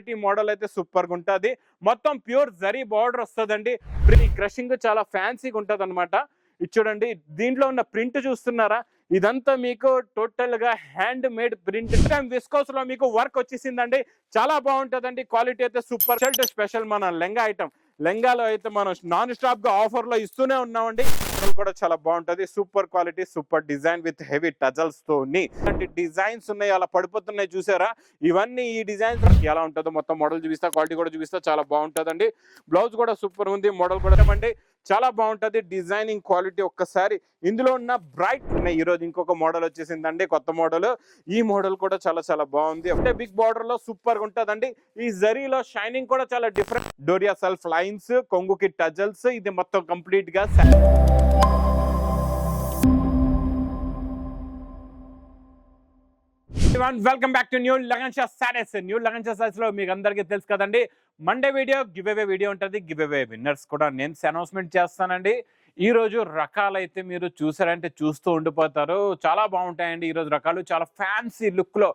Quality model అయితే super గా ఉంటుంది. మొత్తం ప్యూర్ జరీ బార్డర్ వస్తుందండి. ఈ క్రషింగ్ చాలా ఫ్యాన్సీగా ఉంటుంది అనమాట. ఇది చూడండి, దీంట్లో ఉన్న ప్రింట్ చూస్తున్నారా, ఇదంతా మీకు టోటల్ గా హ్యాండ్ మేడ్ ప్రింట్. విస్కోస్ లో మీకు వర్క్ వచ్చేసిందండి. చాలా బాగుంటుందండి. క్వాలిటీ అయితే సూపర్. షర్ట్ స్పెషల్ మన లెంగా ఐటమ్. లెంగాలో అయితే మనం నాన్ స్టాప్ గా ఆఫర్ లో ఇస్తూనే ఉన్నామండి. కూడా చాలా బాగుంటది. Super quality, super design with heavy tassels తోని డిజైన్స్ ఉన్నాయి, అలా పడిపోతున్నాయి చూసారా. ఇవన్నీ ఈ డిజైన్స్ ఎలా ఉంటుందో మొత్తం మోడల్ చూపిస్తా, క్వాలిటీ కూడా చూపిస్తా. చాలా బాగుంటుందండి. బ్లౌజ్ కూడా సూపర్ ఉంది, మోడల్ కూడా అండి చాలా బాగుంటది. డిజైనింగ్ క్వాలిటీ ఒక్కసారి ఇందులో ఉన్న బ్రైట్ ఉన్నాయి. ఈ రోజు ఇంకొక మోడల్ వచ్చేసిందండి, కొత్త మోడల్. ఈ మోడల్ కూడా చాలా చాలా బాగుంది. అంటే బిగ్ బార్డర్ లో సూపర్ గా ఉంటదండి. ఈ జరీలో షైనింగ్ కూడా చాలా డిఫరెంట్. డోరియా సెల్ఫ్ లైన్స్, కొంగుకి టజల్స్, ఇది మొత్తం కంప్లీట్ గా welcome back to new Lagansha sarees. New Lagansha sarees లో మీకు అందరికీ తెలుసు కదండి, Monday video giveaway video ఉంటుంది. గివ్ అవే విన్నర్స్ కూడా నేమ్స్ అనౌన్స్మెంట్ చేస్తానండి. ఈ రోజు రకాలైతే మీరు చూసారంటే చూస్తూ ఉండిపోతారు. చాలా బాగుంటాయండి ఈ రోజు రకాలు. చాలా ఫ్యాన్సీ లుక్ లో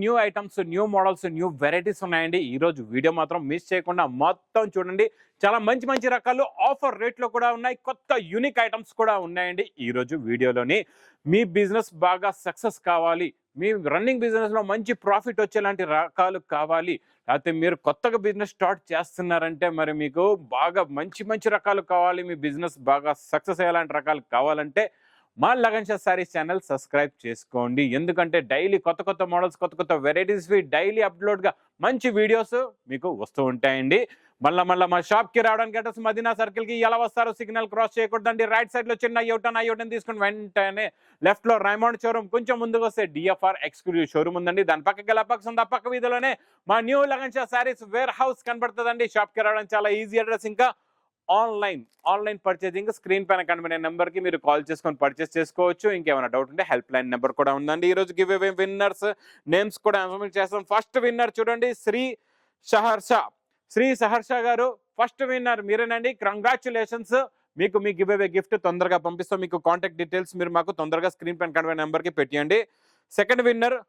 new items, new models, new varieties ఉన్నాయండి. ఈ రోజు వీడియో మాత్రం మిస్ చేయకుండా మొత్తం చూడండి. చాలా మంచి మంచి రకాలు ఆఫర్ రేట్లో కూడా ఉన్నాయి. కొత్త యూనిక్ ఐటమ్స్ కూడా ఉన్నాయండి ఈ రోజు వీడియోలోని. మీ బిజినెస్ బాగా సక్సెస్ కావాలి, మీ రన్నింగ్ బిజినెస్ లో మంచి ప్రాఫిట్ వచ్చేలాంటి రకాలు కావాలి, లేకపోతే మీరు కొత్తగా బిజినెస్ స్టార్ట్ చేస్తున్నారంటే మరి మీకు బాగా మంచి మంచి రకాలు కావాలి, మీ బిజినెస్ బాగా సక్సెస్ అయ్యేలాంటి రకాలు కావాలంటే మా లగన్షా సారీస్ ఛానల్ సబ్స్క్రైబ్ చేసుకోండి. ఎందుకంటే డైలీ కొత్త కొత్త మోడల్స్, కొత్త కొత్త వెరైటీస్ డైలీ అప్లోడ్ గా మంచి వీడియోస్ మీకు వస్తూ ఉంటాయండి. మళ్ళా మా షాప్ కి రావడానికి అడ్రస్ మదీనా సర్కిల్ కి ఎలా వస్తారో సిగ్నల్ క్రాస్ చేయకూడదండి. రైట్ సైడ్ లో చిన్న యూటర్న్ తీసుకుని వెంటనే లెఫ్ట్ లో రైమండ్ షోరూమ్, కొంచెం ముందుకు వస్తే డిఎఫ్ఆర్ ఎక్స్క్లూజివ్ షోరూమ్ ఉందండి. దాని పక్కకి ఉంది, ఆ పక్క వీధిలోనే మా new Lagansha sarees warehouse కనబడుతుందండి. షాప్ కి రావడం చాలా ఈజీ. అడ్రస్ ఇంకా ఆన్లైన్ పర్చేసింగ్ స్క్రీన్ పైన కనబడే నెంబర్ కి మీరు కాల్ చేసుకొని పర్చేస్ చేసుకోవచ్చు. ఇంకేమైనా డౌట్ ఉంటే హెల్ప్ లైన్ నెంబర్ కూడా ఉందండి. ఈ రోజు గివ్ అవే విన్నర్స్ నేమ్స్ కూడా అనౌన్స్ చేస్తాం. ఫస్ట్ విన్నర్ చూడండి, శ్రీ సహర్ష గారు ఫస్ట్ విన్నర్ మీరేనండి. కంగ్రాచులేషన్స్. మీకు మీ గివ్ అవే గిఫ్ట్ తొందరగా పంపిస్తాం. మీకు కాంటాక్ట్ డీటెయిల్స్ మీరు మాకు తొందరగా స్క్రీన్ పైన కనబడే నెంబర్ కి పెట్టండి. సెకండ్ విన్నర్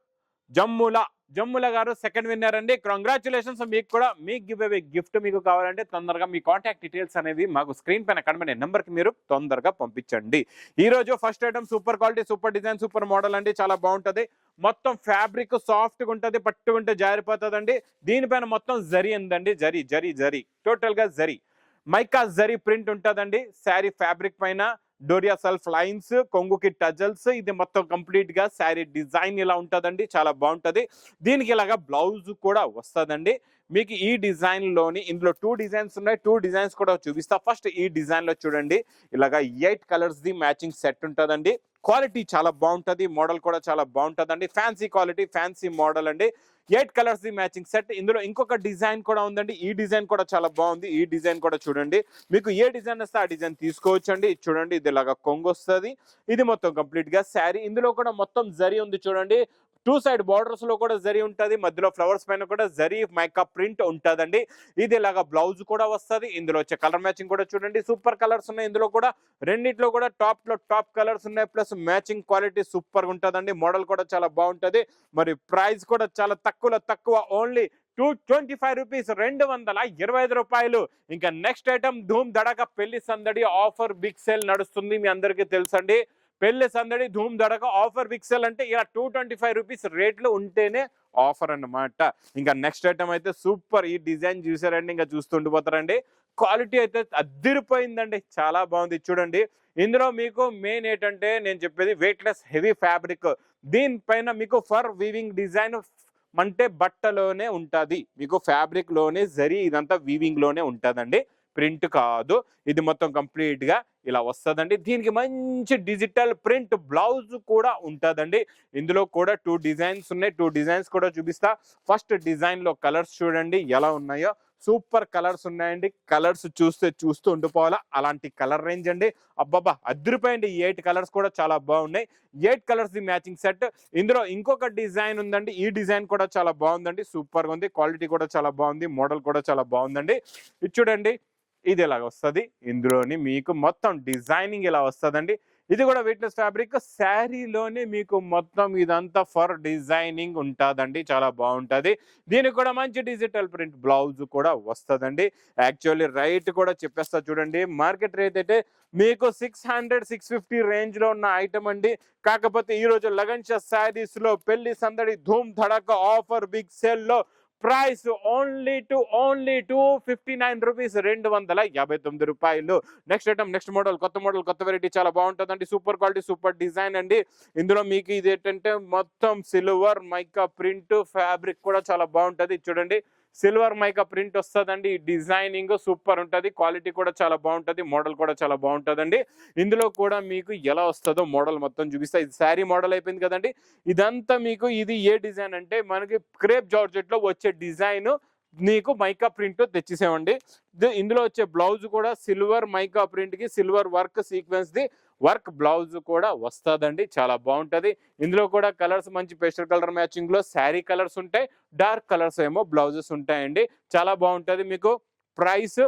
జమ్ముల గారు సెకండ్ విన్నర్ అండి. కంగ్రాచులేషన్స్. మీకు కూడా మీ గివ్ అవే గిఫ్ట్ మీకు కావాలంటే తొందరగా మీ కాంటాక్ట్ డీటెయిల్స్ అనేవి మాకు స్క్రీన్ పైన కనబడే నెంబర్ కి మీరు తొందరగా పంపించండి. ఈ రోజు first item super quality, super design, super model అండి. చాలా బాగుంటది. మొత్తం ఫ్యాబ్రిక్ సాఫ్ట్ గా ఉంటది, పట్టుకుంటే జారిపోతుందండి. దీనిపైన మొత్తం జరీ ఉందండి. జరీ టోటల్ గా జరీ మైకా జరీ ప్రింట్ ఉంటదండి. శారీ ఫ్యాబ్రిక్ పైన డోరియా సెల్ఫ్ లైన్స్, కొంగుకి టజల్స్, ఇది మొత్తం కంప్లీట్ గా శారీ డిజైన్ ఇలా ఉంటదండి. చాలా బాగుంటది. దీనికి ఇలాగా బ్లౌజ్ కూడా వస్తుందండి. మీకు ఈ డిజైన్ లోని ఇందులో 2 డిజైన్స్ ఉన్నాయి. 2 డిజైన్స్ కూడా చూపిస్తా. ఫస్ట్ ఈ డిజైన్ లో చూడండి, ఇలాగా 8 కలర్స్ ది మ్యాచింగ్ సెట్ ఉంటదండి. క్వాలిటీ చాలా బాగుంటది, మోడల్ కూడా చాలా బాగుంటదండి. ఫ్యాన్సీ క్వాలిటీ, ఫ్యాన్సీ మోడల్ అండి. 8 కలర్స్ ది మ్యాచింగ్ సెట్. ఇందులో ఇంకొక డిజైన్ కూడా ఉందండి. ఈ డిజైన్ కూడా చాలా బాగుంది. ఈ డిజైన్ కూడా చూడండి, మీకు ఏ డిజైన్ వస్తే ఆ డిజైన్ తీసుకోవచ్చండి. చూడండి, ఇది ఇలాగా కొంగు వస్తుంది. ఇది మొత్తం కంప్లీట్ గా శారీ. ఇందులో కూడా మొత్తం జరీ ఉంది చూడండి. 2 సైడ్ బార్డర్స్ లో కూడా జరీ ఉంటది, మధ్యలో ఫ్లవర్స్ పైన కూడా జరీ మైకా ప్రింట్ ఉంటదండి. ఇది ఇలాగా బ్లౌజ్ కూడా వస్తుంది. ఇందులో వచ్చే కలర్ మ్యాచింగ్ కూడా చూడండి, సూపర్ కలర్స్ ఉన్నాయి. ఇందులో కూడా రెండిట్లో కూడా టాప్ కలర్స్ ఉన్నాయి. ప్లస్ మ్యాచింగ్ క్వాలిటీ సూపర్ గా ఉంటదండి. మోడల్ కూడా చాలా బాగుంటది. మరి ప్రైస్ కూడా చాలా తక్కువ, ఓన్లీ 225 రూపీస్, 225 రూపాయలు. ఇంకా నెక్స్ట్ ఐటమ్ ధూమ్ దడక పెళ్లి సందడి ఆఫర్ బిగ్ సేల్ నడుస్తుంది. మీ అందరికీ తెలుసండి, పెళ్లి సందడి ధూమ్ దడక ఆఫర్ బిగ్ సేల్ అంటే ఇలా 225 రూపీస్ రేట్లు ఉంటేనే ఆఫర్ అన్నమాట. ఇంకా నెక్స్ట్ ఐటమ్ అయితే సూపర్. ఈ డిజైన్ చూసారండి, ఇంకా చూస్తుండిపోతారండి. క్వాలిటీ అయితే అద్దిరిపోయిందండి, చాలా బాగుంది. చూడండి, ఇందులో మీకు మెయిన్ ఏంటంటే నేను చెప్పేది వెయిట్లెస్ హెవీ ఫ్యాబ్రిక్. దీనిపైన మీకు ఫర్ వీవింగ్ డిజైన్ అంటే బట్టలోనే ఉంటది. మీకు ఫ్యాబ్రిక్ లోనే జరీ, ఇదంతా వీవింగ్ లోనే ఉంటదండి, ప్రింట్ కాదు. ఇది మొత్తం కంప్లీట్ గా ఇలా వస్తుందండి. దీనికి మంచి డిజిటల్ ప్రింట్ బ్లౌజ్ కూడా ఉంటదండి. ఇందులో కూడా 2 డిజైన్స్ ఉన్నాయి. 2 డిజైన్స్ కూడా చూపిస్తా. ఫస్ట్ డిజైన్ లో కలర్స్ చూడండి ఎలా ఉన్నాయో. సూపర్ కలర్స్ ఉన్నాయండి. కలర్స్ చూస్తూ ఉండిపోవాలా, అలాంటి కలర్ రేంజ్ అండి. అబ్బాబా అద్దరిపోయండి. 8 కలర్స్ కూడా చాలా బాగున్నాయి. 8 కలర్స్ ది మ్యాచింగ్ సెట్. ఇందులో ఇంకొక డిజైన్ ఉందండి. ఈ డిజైన్ కూడా చాలా బాగుందండి, సూపర్ గా ఉంది. క్వాలిటీ కూడా చాలా బాగుంది, మోడల్ కూడా చాలా బాగుందండి. ఇది చూడండి, ఇది ఇలాగ వస్తుంది. ఇందులోని మీకు మొత్తం డిజైనింగ్ ఇలా వస్తుందండి. ఇది కూడా వెయిట్లెస్ ఫ్యాబ్రిక్. శారీలోనే మీకు మొత్తం ఇదంతా ఫర్ డిజైనింగ్ ఉంటుందండి, చాలా బాగుంటుంది. దీనికి కూడా మంచి డిజిటల్ ప్రింట్ బ్లౌజ్ కూడా వస్తుందండి. యాక్చువల్లీ రైట్ కూడా చెప్పేస్తా చూడండి, మార్కెట్ రేట్ అయితే మీకు 600-650 రేంజ్ లో ఉన్న ఐటమ్ అండి. కాకపోతే ఈ రోజు లగన్ శారీస్ లో పెళ్లి సందడి ధూమ్ ధడక ఆఫర్ బిగ్ సేల్ లో ప్రైస్ ఓన్లీ 259 రూపీస్, 259 రూపాయలు. నెక్స్ట్ ఐటమ్, నెక్స్ట్ మోడల్, కొత్త మోడల్, కొత్త వెరైటీ, చాలా బాగుంటుందండి. సూపర్ క్వాలిటీ, సూపర్ డిజైన్ అండి. ఇందులో మీకు ఇది ఏంటంటే మొత్తం సిల్వర్ మైకా ప్రింట్ ఫ్యాబ్రిక్ కూడా చాలా బాగుంటుంది. చూడండి, సిల్వర్ మైకా ప్రింట్ వస్తుందండి. డిజైనింగ్ సూపర్ ఉంటుంది, క్వాలిటీ కూడా చాలా బాగుంటుంది, మోడల్ కూడా చాలా బాగుంటుందండి. ఇందులో కూడా మీకు ఎలా వస్తుందో మోడల్ మొత్తం చూపిస్తా. ఇది శారీ మోడల్ అయిపోయింది కదండి. ఇదంతా మీకు ఇది ఏ డిజైన్ అంటే మనకి క్రేప్ జార్జెట్ లో వచ్చే డిజైన్ మీకు మైకా ప్రింట్ తెచ్చేసామండి. ఇందులో వచ్చే బ్లౌజ్ కూడా సిల్వర్ మైకా ప్రింట్ కి silver work sequence the work blouse కూడా వస్తుందండి, చాలా బాగుంటది. ఇందులో కూడా కలర్స్ మంచి పేస్టల్ కలర్ మ్యాచింగ్ లో శారీ కలర్స్ ఉంటాయి, డార్క్ కలర్స్ ఏమో బ్లౌజెస్ ఉంటాయండి, చాలా బాగుంటది. మీకు ప్రైస్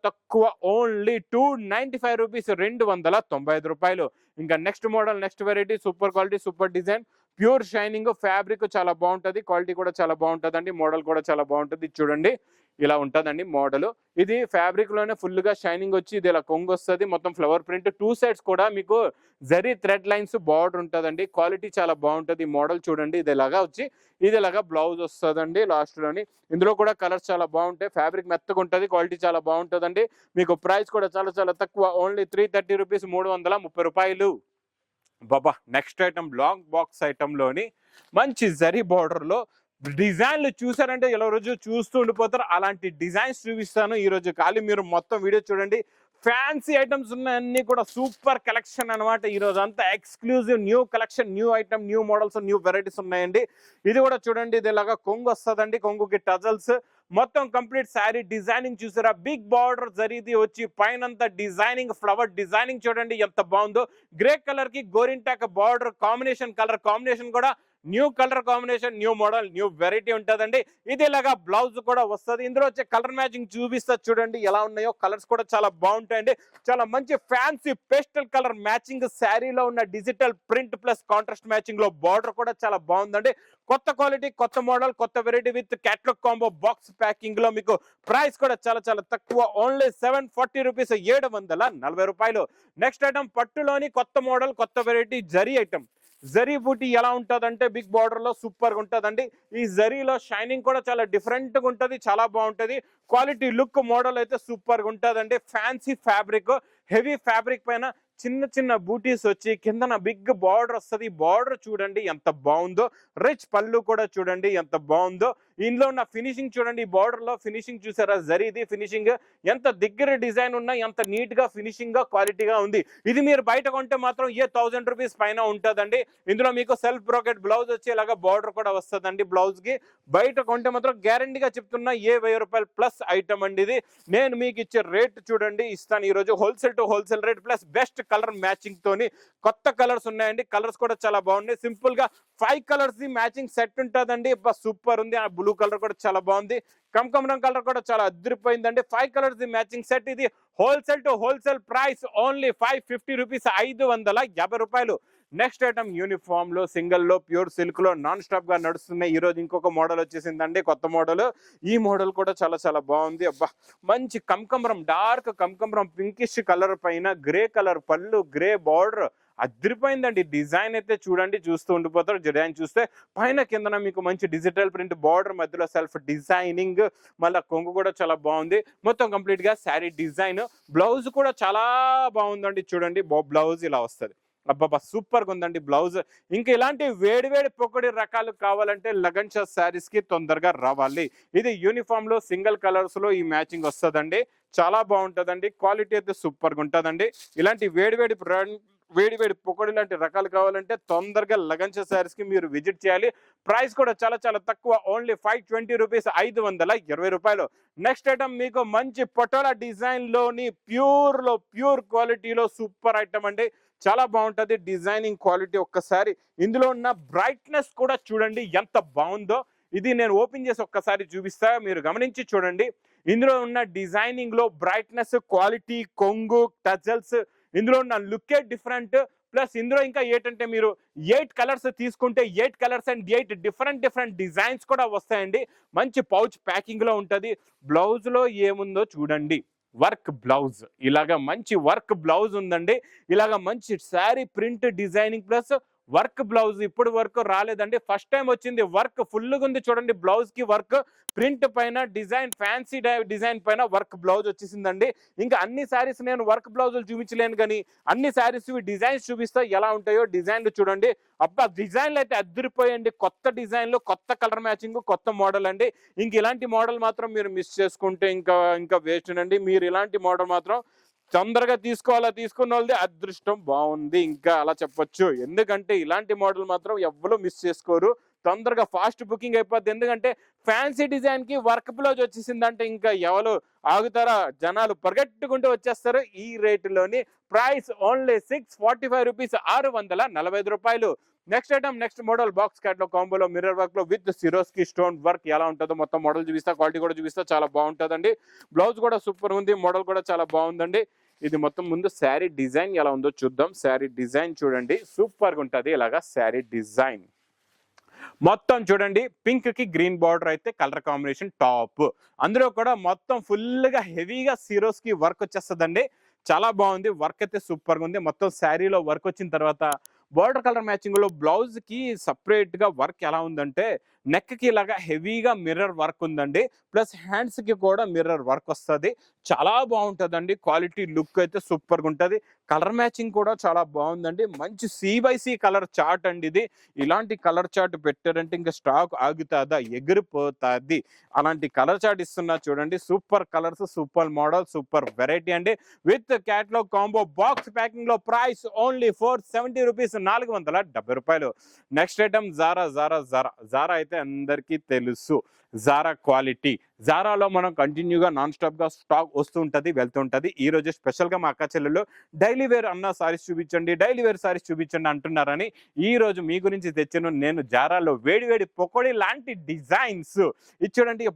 తక్కువ ఓన్లీ 295 రూపీస్, 295 రూపాయలు. ఇంకా next model, next variety, super quality, super design, pure shining fabric చాలా బాగుంటది, క్వాలిటీ కూడా చాలా బాగుంటదండి, మోడల్ కూడా చాలా బాగుంటది. చూడండి, ఇలా ఉంటదండి మోడల్. ఇది ఫ్యాబ్రిక్ లోనే ఫుల్ గా షైనింగ్ వచ్చి ఇది ఇలా కొంగు వస్తుంది, మొత్తం ఫ్లవర్ ప్రింట్, 2 సైడ్స్ కూడా మీకు జరీ థ్రెడ్ లైన్స్ బార్డర్ ఉంటదండి, క్వాలిటీ చాలా బాగుంటది. మోడల్ చూడండి, ఇది ఇలాగా వచ్చి ఇది ఇలాగా బ్లౌజ్ వస్తుందండి లాస్ట్ లోని. ఇందులో కూడా కలర్స్ చాలా బాగుంటాయి, ఫ్యాబ్రిక్ మెత్తగా ఉంటది, క్వాలిటీ చాలా బాగుంటదండి. మీకు ప్రైస్ కూడా చాలా తక్కువ, ఓన్లీ 330 రూపీస్, 330 రూపాయలు. బాబా, next item long box item లోని మంచి జరీ బార్డర్ లో డిజైన్లు చూసారంటే ఇలా రోజు చూస్తూ ఉండిపోతారు. అలాంటి డిజైన్స్ చూపిస్తాను ఈ రోజు. ఖాళీ మీరు మొత్తం వీడియో చూడండి. ఫ్యాన్సీ ఐటమ్స్ ఉన్నాయన్నీ కూడా సూపర్ కలెక్షన్ అనమాట. ఈ రోజు అంతా exclusive new collection, new item, new models, new varieties ఉన్నాయండి. ఇది కూడా చూడండి, ఇది ఇలాగా కొంగు వస్తుందండి, కొంగుకి టజల్స్, మొత్తం కంప్లీట్ శారీ డిజైనింగ్ చూసారా, బిగ్ బార్డర్ జరీది వచ్చి పైనంతా డిజైనింగ్, ఫ్లవర్ డిజైనింగ్ చూడండి ఎంత బాగుందో. గ్రే కలర్ కి గోరింటాక్ బార్డర్ కాంబినేషన్, కలర్ కాంబినేషన్ కూడా new colour combination, new model, new variety ఉంటుందండి. ఇది ఇలాగా బ్లౌజ్ కూడా వస్తుంది. ఇందులో వచ్చే కలర్ మ్యాచింగ్ చూపిస్తా చూడండి ఎలా ఉన్నాయో. కలర్స్ కూడా చాలా బాగుంటాయండి, చాలా మంచి ఫ్యాన్సీ పేస్టల్ కలర్ మ్యాచింగ్, శారీలో ఉన్న digital print plus contrast matching లో బార్డర్ కూడా చాలా బాగుందండి. కొత్త క్వాలిటీ, కొత్త మోడల్, కొత్త variety with catalogue combo box packing లో మీకు ప్రైస్ కూడా చాలా తక్కువ, ఓన్లీ 740 రూపీస్, 740 రూపాయలు. నెక్స్ట్ ఐటమ్, పట్టులోని కొత్త మోడల్, కొత్త వెరైటీ జరీ ఐటమ్. జరీ బూటీ ఎలా ఉంటుందంటే బిగ్ బార్డర్ లో సూపర్ గా ఉంటుందండి. ఈ జరీలో షైనింగ్ కూడా చాలా డిఫరెంట్ గా ఉంటది, చాలా బాగుంటది. క్వాలిటీ, లుక్, మోడల్ అయితే సూపర్ గా ఉంటుందండి. ఫ్యాన్సీ ఫ్యాబ్రిక్, హెవీ ఫ్యాబ్రిక్ పైన చిన్న చిన్న బూటీస్ వచ్చి కిందన బిగ్ బార్డర్ వస్తుంది. బార్డర్ చూడండి ఎంత బాగుందో, రిచ్ పళ్ళు కూడా చూడండి ఎంత బాగుందో. ఇందులో ఉన్న ఫినిషింగ్ చూడండి, ఈ బార్డర్ లో ఫినిషింగ్ చూసారా, జరీది ఫినిషింగ్ ఎంత దగ్గర డిజైన్ ఉన్నా ఎంత నీట్ గా ఫినిషింగ్ గా క్వాలిటీగా ఉంది. ఇది మీరు బయట కొంటే మాత్రం 1000 రూపీస్ పైన ఉంటుందండి. ఇందులో మీకు సెల్ఫ్ బ్రోకెట్ బ్లౌజ్ వచ్చేలాగా బార్డర్ కూడా వస్తుందండి బ్లౌజ్ కి. బయట కొంటే మాత్రం గ్యారంటీగా చెప్తున్నా 1000 రూపాయలు ప్లస్ ఐటమ్ అండి ఇది. నేను మీకు ఇచ్చే రేట్ చూడండి ఇస్తాను ఈ రోజు, wholesale to wholesale rate plus best colour matching తోని. కొత్త కలర్స్ ఉన్నాయండి, కలర్స్ కూడా చాలా బాగున్నాయి. సింపుల్ గా 5 కలర్స్ ది మ్యాచింగ్ సెట్ ఉంటుందండి, సూపర్ ఉంది. ఆ బ్లూ కలర్ కూడా చాలా బాగుంది, కమకమరం కలర్ కూడా చాలా అదిరిపోయిందండి. 5 కలర్స్ ది మ్యాచింగ్ సెట్. ఇది wholesale to wholesale price only 550 rupees, 550 రూపాయలు. నెక్స్ట్ ఐటమ్, యూనిఫామ్ లో సింగిల్ లో ప్యూర్ సిల్క్ లో నాన్ స్టాప్ గా నడుస్తున్నాయి. ఈ రోజు ఇంకొక మోడల్ వచ్చేసిందండి, కొత్త మోడల్. ఈ మోడల్ కూడా చాలా బాగుంది. అబ్బా, మంచి కమకమరం, డార్క్ కమకమరం పింకిష్ కలర్ పైన గ్రే కలర్ పళ్ళు, గ్రే బార్డర్, అదిరిపోయిందండి. డిజైన్ అయితే చూడండి, చూస్తూ ఉండిపోతారు. డిజైన్ చూస్తే పైన కిందన మీకు మంచి డిజిటల్ ప్రింట్ బార్డర్, మధ్యలో సెల్ఫ్ డిజైనింగ్, మళ్ళీ కొంగు కూడా చాలా బాగుంది. మొత్తం కంప్లీట్ గా శారీ డిజైన్. బ్లౌజ్ కూడా చాలా బాగుందండి, చూడండి బ్లౌజ్ ఇలా వస్తుంది. అబ్బాబా, సూపర్ గా ఉందండి బ్లౌజ్. ఇంకా ఇలాంటి వేడి పొక్కడి రకాలు కావాలంటే లగన్ షా శారీస్ కి తొందరగా రావాలి. ఇది యూనిఫామ్ లో సింగిల్ కలర్స్ లో ఈ మ్యాచింగ్ వస్తుందండి, చాలా బాగుంటుందండి. క్వాలిటీ అయితే సూపర్ గా ఉంటుందండి. ఇలాంటి వేడి పొక్కడి లాంటి రకాలు కావాలంటే తొందరగా లగన్ షా శారీస్ కి మీరు విజిట్ చేయాలి. ప్రైస్ కూడా చాలా తక్కువ, ఓన్లీ 520 రూపీస్, 520 రూపాయలు. నెక్స్ట్ ఐటమ్, మీకు మంచి పటోలా డిజైన్ లోని ప్యూర్ క్వాలిటీలో సూపర్ ఐటమ్ అండి, చాలా బాగుంటది. డిజైనింగ్ క్వాలిటీ ఒక్కసారి, ఇందులో ఉన్న బ్రైట్నెస్ కూడా చూడండి ఎంత బాగుందో. ఇది నేను ఓపెన్ చేసి ఒక్కసారి చూపిస్తా, మీరు గమనించి చూడండి. ఇందులో ఉన్న డిజైనింగ్ లో బ్రైట్నెస్, క్వాలిటీ, కొంగు, టజల్స్, ఇందులో ఉన్న లుక్కే డిఫరెంట్. ప్లస్ ఇందులో ఇంకా ఏంటంటే మీరు 8 కలర్స్ తీసుకుంటే 8 కలర్స్ అండ్ 8 డిఫరెంట్ డిజైన్స్ కూడా వస్తాయండి. మంచి పౌచ్ ప్యాకింగ్ లో ఉంటది. బ్లౌజ్ లో ఏముందో చూడండి, వర్క్ బ్లౌజ్, ఇలాగ మంచి వర్క్ బ్లౌజ్ ఉందండి. ఇలాగ మంచి sari print designing plus work blouse ఇప్పుడు వరకు రాలేదండి, ఫస్ట్ టైం వచ్చింది. వర్క్ ఫుల్గా ఉంది చూడండి, బ్లౌజ్ కి వర్క్, ప్రింట్ పైన డిజైన్, ఫ్యాన్సీ డిజైన్ పైన వర్క్ బ్లౌజ్ వచ్చేసిందండి. ఇంకా అన్ని శారీస్ నేను వర్క్ బ్లౌజులు చూపించలేను, కానీ అన్ని శారీస్ డిజైన్స్ చూపిస్తా ఎలా ఉంటాయో. డిజైన్లు చూడండి, అబ్బా డిజైన్లు అయితే అద్దరిపోయండి. కొత్త డిజైన్లు, కొత్త కలర్ మ్యాచింగ్, కొత్త మోడల్ అండి. ఇంక ఇలాంటి మోడల్ మాత్రం మీరు మిస్ చేసుకుంటే ఇంకా వేస్ట్ అండి. మీరు ఇలాంటి మోడల్ మాత్రం తొందరగా తీసుకోవాలా, తీసుకున్న వాళ్ళది అదృష్టం బాగుంది ఇంకా అలా చెప్పొచ్చు. ఎందుకంటే ఇలాంటి మోడల్ మాత్రం ఎవ్వరూ మిస్ చేసుకోరు, తొందరగా ఫాస్ట్ బుకింగ్ అయిపోద్ది. ఎందుకంటే ఫ్యాన్సీ డిజైన్ కి వర్క్ బ్లౌజ్ వచ్చేసిందంటే ఇంకా ఎవరు ఆగుతారా, జనాలు పరిగెట్టుకుంటూ వచ్చేస్తారు. ఈ రేటులోని ప్రైస్ ఓన్లీ 645 రూపీస్, 645 రూపాయలు. Next item, next model box క్యాట్లో కాంబోలో మిర్రర్ వర్క్ లో విత్ సిరోస్కి స్టోన్ వర్క్ ఎలా ఉంటుందో మొత్తం మోడల్ చూపిస్తా, క్వాలిటీ కూడా చూపిస్తా. చాలా బాగుంటుందండి. బ్లౌజ్ కూడా సూపర్ ఉంది, మోడల్ కూడా చాలా బాగుందండి. ఇది మొత్తం ముందు శారీ డిజైన్ ఎలా ఉందో చూద్దాం. శారీ డిజైన్ చూడండి, సూపర్ గా ఉంటుంది. ఇలాగా శారీ డిజైన్ మొత్తం చూడండి, పింక్ కి గ్రీన్ బార్డర్ అయితే కలర్ కాంబినేషన్ టాప్. అందులో కూడా మొత్తం ఫుల్ గా హెవీగా సిరోస్ కి వర్క్ వచ్చేస్తుందండి. చాలా బాగుంది, వర్క్ అయితే సూపర్ గా ఉంది. మొత్తం శారీలో వర్క్ వచ్చిన తర్వాత బార్డర్ కలర్ మ్యాచింగ్ లో బ్లౌజ్ కి సపరేట్ గా వర్క్ ఎలా ఉందంటే నెక్ కి ఇలాగా హెవీగా మిర్రర్ వర్క్ ఉందండి. ప్లస్ హ్యాండ్స్ కి కూడా మిర్రర్ వర్క్ వస్తుంది. చాలా బాగుంటుందండి, క్వాలిటీ లుక్ అయితే సూపర్ గా ఉంటుంది. కలర్ మ్యాచింగ్ కూడా చాలా బాగుందండి. మంచి C/C కలర్ చార్ట్ అండి ఇది. ఇలాంటి కలర్ చార్ట్ పెట్టారంటే ఇంకా స్టాక్ ఆగుతుందా, ఎగిరిపోతుంది. అలాంటి కలర్ చార్ట్ ఇస్తున్నా చూడండి. Super colours, super model, super variety అండి. With catalogue combo box packing లో ప్రైస్ ఓన్లీ 470 రూపీస్, 470 రూపాయలు. నెక్స్ట్ ఐటమ్ జారా అయితే అందరికీ తెలుసు. జారా క్వాలిటీ, జారాలో మనం కంటిన్యూగా నాన్ స్టాప్ గా స్టాక్ వస్తూ ఉంటది, వెళ్తూ ఉంటది. ఈ రోజు స్పెషల్ గా మా అక్క చెల్లెలు డైలీ వేర్ అన్న సారీస్ చూపించండి, డైలీ వేర్ సారీస్ చూపించండి అంటున్నారని ఈ రోజు మీ గురించి తెచ్చాను నేను. జారాలో వేడి పొకోడి లాంటి డిజైన్స్ ఇచ్చాడండి.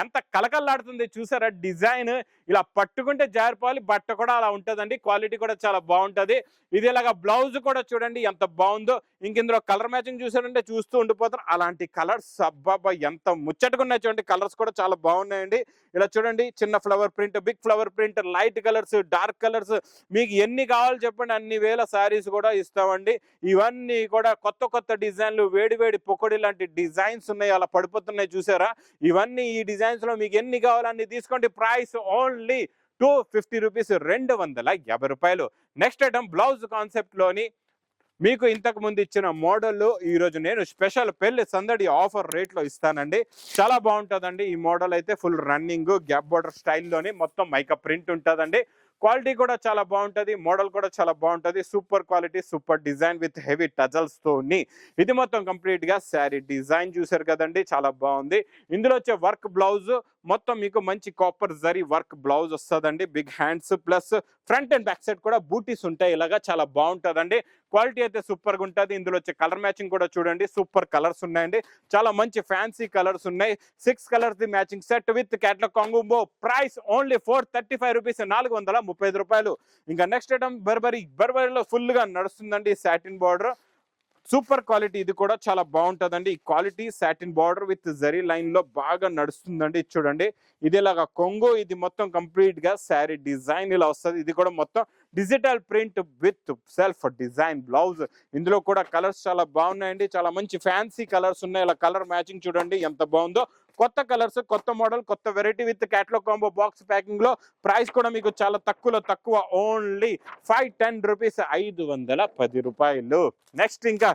ఎంత కలకల్లాడుతుంది చూసారా డిజైన్. ఇలా పట్టుకుంటే జారిపోవాలి, బట్ట కూడా అలా ఉంటదండి. క్వాలిటీ కూడా చాలా బాగుంటది. ఇది ఇలాగా బ్లౌజ్ కూడా చూడండి ఎంత బాగుందో. ఇందులో కలర్ మ్యాచింగ్ చూసారంటే చూస్తూ ఉండిపోతారు. అలాంటి కలర్స్ అబ్బాబా ఎంత ముచ్చటగా ఉన్నాయి చూడండి. కలర్స్ కూడా చాలా బాగున్నాయండి. ఇలా చూడండి, చిన్న flower print, big flower print, light colours, dark colours, మీకు ఎన్ని కావాలో చెప్పండి అన్ని వేల శారీస్ కూడా ఇస్తామండి. ఇవన్నీ కూడా కొత్త డిజైన్లు, వేడి పొకోడి లాంటి డిజైన్స్ ఉన్నాయి, అలా పడిపోతున్నాయి చూసారా. ఇవన్నీ ఈ డిజైన్స్ లో మీకు ఎన్ని కావాలన్నీ తీసుకోండి. ప్రైస్ ఓన్లీ 250 రూపీస్, 250 రూపాయలు. నెక్స్ట్ ఐటమ్ బ్లౌజ్ కాన్సెప్ట్ లోని మీకు ఇంతకు ముందు ఇచ్చిన మోడల్ ఈ రోజు నేను స్పెషల్ పెళ్లి సందడి ఆఫర్ రేట్ లో ఇస్తానండి. చాలా బాగుంటుందండి. ఈ మోడల్ అయితే ఫుల్ రన్నింగ్ గ్యాప్ బోర్డర్ స్టైల్లోనే మొత్తం మైకా ప్రింట్ ఉంటుందండి. క్వాలిటీ కూడా చాలా బాగుంటుంది, మోడల్ కూడా చాలా బాగుంటుంది. Super quality, super design with heavy tassels తోని ఇది మొత్తం కంప్లీట్ గా శారీ డిజైన్ చూసారు కదండి, చాలా బాగుంది. ఇందులో వచ్చే వర్క్ బ్లౌజ్ మొత్తం మీకు మంచి కాపర్ జరీ వర్క్ బ్లౌజ్ వస్తుందండి. Big hands plus front and back side కూడా బూటీస్ ఉంటాయి. ఇలాగా చాలా బాగుంటుందండి. క్వాలిటీ అయితే సూపర్ గా ఉంటుంది. ఇందులో వచ్చే కలర్ మ్యాచింగ్ కూడా చూడండి, సూపర్ కలర్స్ ఉన్నాయండి. చాలా మంచి ఫ్యాన్సీ కలర్స్ ఉన్నాయి. 6 colours the matching set with catalogue combo. Price only 435 rupees, 435 రూపాయలు. ఇంకా నెక్స్ట్ ఐటమ్ బర్బరీలో ఫుల్ గా నడుస్తుందండి. సాటిన్ బార్డర్, సూపర్ క్వాలిటీ, ఇది కూడా చాలా బాగుంటుందండి. ఈ quality satin border with zari line లో బాగా నడుస్తుందండి. చూడండి, ఇది ఇలాగా కొంగు, ఇది మొత్తం కంప్లీట్ గా శారీ డిజైన్ ఇలా వస్తుంది. ఇది కూడా మొత్తం digital print with self design blouse. ఇందులో కూడా కలర్స్ చాలా బాగున్నాయండి. చాలా మంచి ఫ్యాన్సీ కలర్స్ ఉన్నాయి. ఇలా కలర్ మ్యాచింగ్ చూడండి ఎంత బాగుందో. కొత్త కలర్స్, కొత్త మోడల్, కొత్త variety with catalogue combo box packing లో. ప్రైస్ కూడా మీకు చాలా తక్కువ, ఓన్లీ 510 రూపీస్, 510 రూపాయలు. నెక్స్ట్ ఇంకా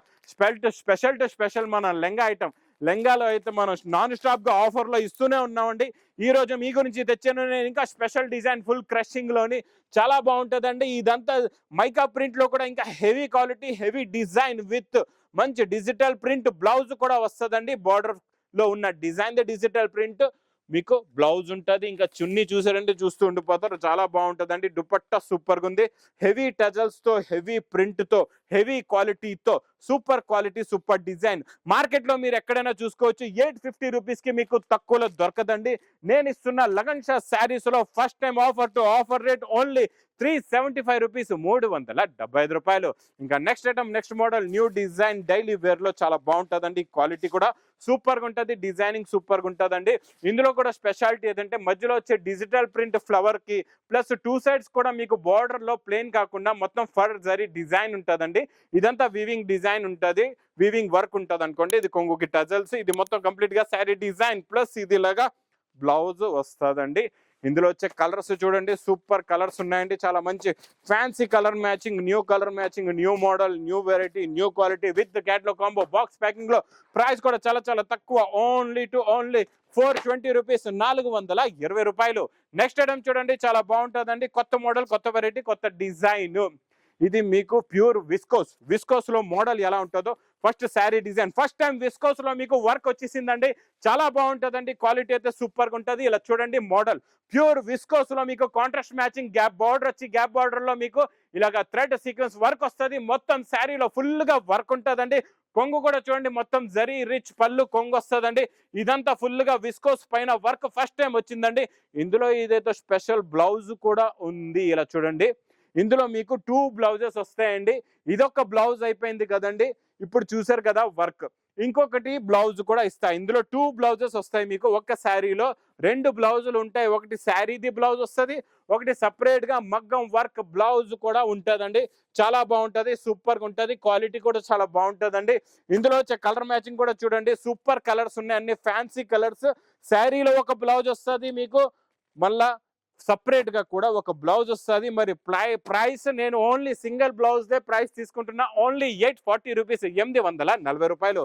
స్పెషల్ మన లెంగా ఐటమ్. లెంగాలో అయితే మనం నాన్ స్టాప్ గా ఆఫర్ లో ఇస్తూనే ఉన్నామండి. ఈ రోజు మీ గురించి తెచ్చాను నేను ఇంకా స్పెషల్ డిజైన్ ఫుల్ క్రషింగ్ లోని. చాలా బాగుంటుందండి. ఇదంతా మైకా ప్రింట్ లో కూడా ఇంకా heavy quality, heavy design with మంచి డిజిటల్ ప్రింట్ బ్లౌజ్ కూడా వస్తుందండి. బార్డర్ లో ఉన్న డిజైన్ డిజిటల్ ప్రింట్ మీకు బ్లౌజ్ ఉంటుంది. ఇంకా చున్నీ చూసారంటే చూస్తూ ఉండిపోతారు. చాలా బాగుంటుందండి. దుపట్టా సూపర్ గా ఉంది. హెవీ టజల్స్ తో, హెవీ ప్రింట్ తో, హెవీ క్వాలిటీతో సూపర్ క్వాలిటీ సూపర్ డిజైన్ మార్కెట్లో మీరు ఎక్కడైనా చూసుకోవచ్చు 850 రూపీస్కి మీకు తక్కువలో దొరకదండి. నేను ఇస్తున్న లగన్ షా శారీస్లో first time offer to offer rate only 375 rupees, 375 రూపాయలు. ఇంకా next item next model new design daily wear లో చాలా బాగుంటుందండి. క్వాలిటీ కూడా సూపర్ గా ఉంటుంది, డిజైనింగ్ సూపర్ గా ఉంటుందండి. ఇందులో కూడా స్పెషాలిటీ ఏదంటే మధ్యలో వచ్చే డిజిటల్ ప్రింట్ ఫ్లవర్ కి ప్లస్ 2 సైడ్స్ కూడా మీకు బార్డర్ లో ప్లేన్ కాకుండా మొత్తం ఫర్ జరీ డిజైన్ ఉంటుందండి. ఇదంతా వీవింగ్ డిజైన్ ఉంటుంది, వీవింగ్ వర్క్ ఉంటుంది అనుకోండి. ఇది కొంగుకి టజల్స్, ఇది మొత్తం కంప్లీట్ గా శారీ డిజైన్ ప్లస్ ఇది ఇలాగా బ్లౌజ్ వస్తుందండి. ఇందులో వచ్చే కలర్స్ చూడండి, సూపర్ కలర్స్ ఉన్నాయండి. చాలా మంచి fancy colour matching, new colour matching, new model, new variety, new quality with catalogue combo box packing లో. ప్రైస్ కూడా చాలా చాలా తక్కువ, ఓన్లీ 420 రూపీస్, 420 రూపాయలు. నెక్స్ట్ ఐటమ్ చూడండి, చాలా బాగుంటుందండి. కొత్త మోడల్, కొత్త వెరైటీ, కొత్త డిజైన్. ఇది మీకు ప్యూర్ విస్కోస్ లో మోడల్ ఎలా ఉంటుందో first sari design first time viscose లో మీకు వర్క్ వచ్చేసిందండి. చాలా బాగుంటుందండి, క్వాలిటీ అయితే సూపర్ గా ఉంటుంది. ఇలా చూడండి మోడల్ ప్యూర్ విస్కోస్ లో మీకు కాంట్రాస్ట్ మ్యాచింగ్ గ్యాప్ బార్డర్ వచ్చి గ్యాప్ బార్డర్ లో మీకు ఇలాగా థ్రెడ్ సీక్వెన్స్ వర్క్ వస్తుంది. మొత్తం శారీలో ఫుల్ గా వర్క్ ఉంటుందండి. కొంగు కూడా చూడండి మొత్తం జరీ రిచ్ పళ్ళు కొంగు వస్తుందండి. ఇదంతా ఫుల్ గా విస్కోస్ పైన వర్క్ ఫస్ట్ టైం వచ్చిందండి. ఇందులో ఇదైతే స్పెషల్ బ్లౌజ్ కూడా ఉంది. ఇలా చూడండి, ఇందులో మీకు 2 బ్లౌజెస్ వస్తాయండి. ఇదొక బ్లౌజ్ అయిపోయింది కదండి, ఇప్పుడు చూసారు కదా వర్క్, ఇంకొకటి బ్లౌజ్ కూడా ఇస్తాయి. ఇందులో 2 బ్లౌజెస్ వస్తాయి మీకు. ఒక్క శారీలో 2 బ్లౌజులు ఉంటాయి. ఒకటి శారీది బ్లౌజ్ వస్తుంది, ఒకటి సపరేట్ గా మగ్గం వర్క్ బ్లౌజ్ కూడా ఉంటుందండి. చాలా బాగుంటుంది, సూపర్ గా ఉంటుంది, క్వాలిటీ కూడా చాలా బాగుంటుందండి. ఇందులో వచ్చే కలర్ మ్యాచింగ్ కూడా చూడండి, సూపర్ కలర్స్ ఉన్నాయి, అన్ని ఫ్యాన్సీ కలర్స్. శారీలో ఒక బ్లౌజ్ వస్తుంది మీకు, మళ్ళా సపరేట్ గా కూడా ఒక బ్లౌజ్ వస్తుంది. మరి ప్రైస్ నేను only single blouse they price తీసుకుంటున్నా, ఓన్లీ 840 రూపీస్, 840 రూపాయలు.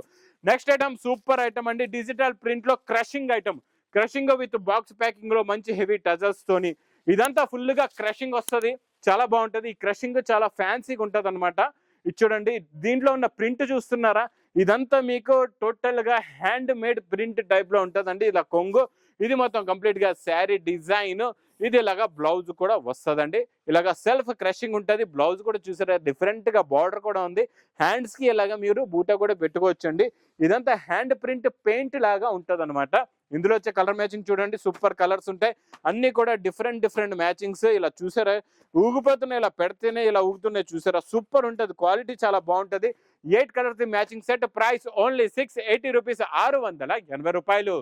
నెక్స్ట్ ఐటమ్ సూపర్ ఐటమ్ అండి, డిజిటల్ ప్రింట్ లో crushing item. Crushing with box packing లో మంచి హెవీ టజల్స్ తోని ఇదంతా ఫుల్ గా క్రషింగ్ వస్తుంది, చాలా బాగుంటది. ఈ క్రషింగ్ చాలా ఫ్యాన్సీగా ఉంటది అనమాట. ఇది చూడండి, దీంట్లో ఉన్న ప్రింట్ చూస్తున్నారా, ఇదంతా మీకు టోటల్ గా హ్యాండ్ మేడ్ ప్రింట్ టైప్ లో ఉంటదండి. ఇలా కొంగు, ఇది మొత్తం కంప్లీట్ గా శారీ డిజైన్, ఇది ఇలాగా బ్లౌజ్ కూడా వస్తుందండి. ఇలాగా సెల్ఫ్ క్రషింగ్ ఉంటుంది. బ్లౌజ్ కూడా చూసారా డిఫరెంట్ గా బార్డర్ కూడా ఉంది. హ్యాండ్స్ కి ఇలాగా మీరు బూటా కూడా పెట్టుకోవచ్చండి. ఇదంతా హ్యాండ్ ప్రింట్ పెయింట్ లాగా ఉంటది అనమాట. ఇందులో వచ్చే కలర్ మ్యాచింగ్ చూడండి, సూపర్ కలర్స్ ఉంటాయి, అన్ని కూడా డిఫరెంట్ మ్యాచింగ్స్. ఇలా చూసారా ఊగిపోతున్నాయి, ఇలా పెడితేనే ఇలా ఊగుతున్నాయి చూసారా, సూపర్ ఉంటుంది, క్వాలిటీ చాలా బాగుంటుంది. 8 colours matching set, price only 680 rupees, 680 రూపాయలు.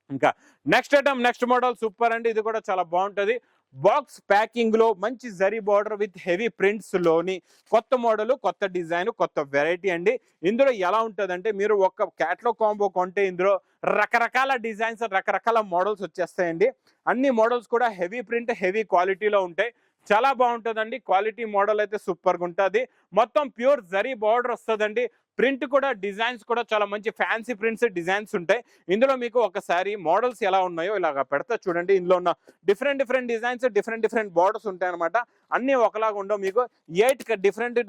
ఇంకా next item next model super అండి, ఇది కూడా చాలా బాగుంటుంది. బాక్స్ ప్యాకింగ్ లో మంచి zari border with heavy prints లోని కొత్త మోడల్, కొత్త డిజైన్, కొత్త వెరైటీ అండి. ఇందులో ఎలా ఉంటుందంటే మీరు ఒక క్యాట్లాగ్ కాంబో కొంటే ఇందులో రకరకాల డిజైన్స్, రకరకాల మోడల్స్ వచ్చేస్తాయండి. అన్ని మోడల్స్ కూడా హెవీ ప్రింట్, హెవీ క్వాలిటీలో ఉంటాయి. చాలా బాగుంటుందండి, క్వాలిటీ మోడల్ అయితే సూపర్ గా ఉంటుంది. మొత్తం ప్యూర్ జరీ బార్డర్ వస్తుందండి. ప్రింట్ కూడా డిజైన్స్ కూడా చాలా మంచి ఫ్యాన్సీ ప్రింట్స్ డిజైన్స్ ఉంటాయి. ఇందులో మీకు ఒకసారి మోడల్స్ ఎలా ఉన్నాయో ఇలాగ పెడతా చూడండి. ఇందులో ఉన్న డిఫరెంట్ డిజైన్స్, డిఫరెంట్ బార్డర్స్ ఉంటాయి అనమాట. అన్ని ఒకలాగా ఉండవు మీకు. 8 డిఫరెంట్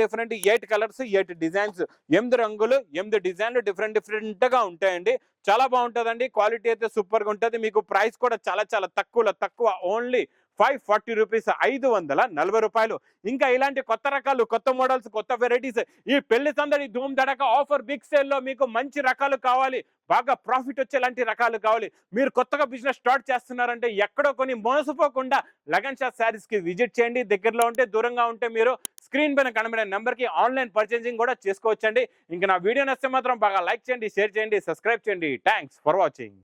8 కలర్స్, 8 డిజైన్స్, 8 రంగులు, 8 డిజైన్లు డిఫరెంట్ గా ఉంటాయండి. చాలా బాగుంటుందండి, క్వాలిటీ అయితే సూపర్ గా ఉంటుంది. మీకు ప్రైస్ కూడా చాలా చాలా తక్కువ, ఓన్లీ 540 రూపీస్, 540 రూపాయలు. ఇంకా ఇలాంటి కొత్త రకాలు, కొత్త మోడల్స్, కొత్త వెరైటీస్, ఈ పెళ్లి సందడి ధూమ్ దడక ఆఫర్ బిగ్ సేల్ లో మీకు మంచి రకాలు కావాలి, బాగా ప్రాఫిట్ వచ్చేలాంటి రకాలు కావాలి, మీరు కొత్తగా బిజినెస్ స్టార్ట్ చేస్తున్నారంటే ఎక్కడో కొని మోసపోకుండా లగన్ షా శారీస్ కి విజిట్ చేయండి. దగ్గరలో ఉంటే, దూరంగా ఉంటే మీరు స్క్రీన్ పైన కనబడే నెంబర్ కి ఆన్లైన్ పర్చేసింగ్ కూడా చేసుకోవచ్చండి. ఇంకా నా వీడియో నచ్చితే మాత్రం బాగా లైక్ చేయండి, షేర్ చేయండి, సబ్స్క్రైబ్ చేయండి. Thanks for watching.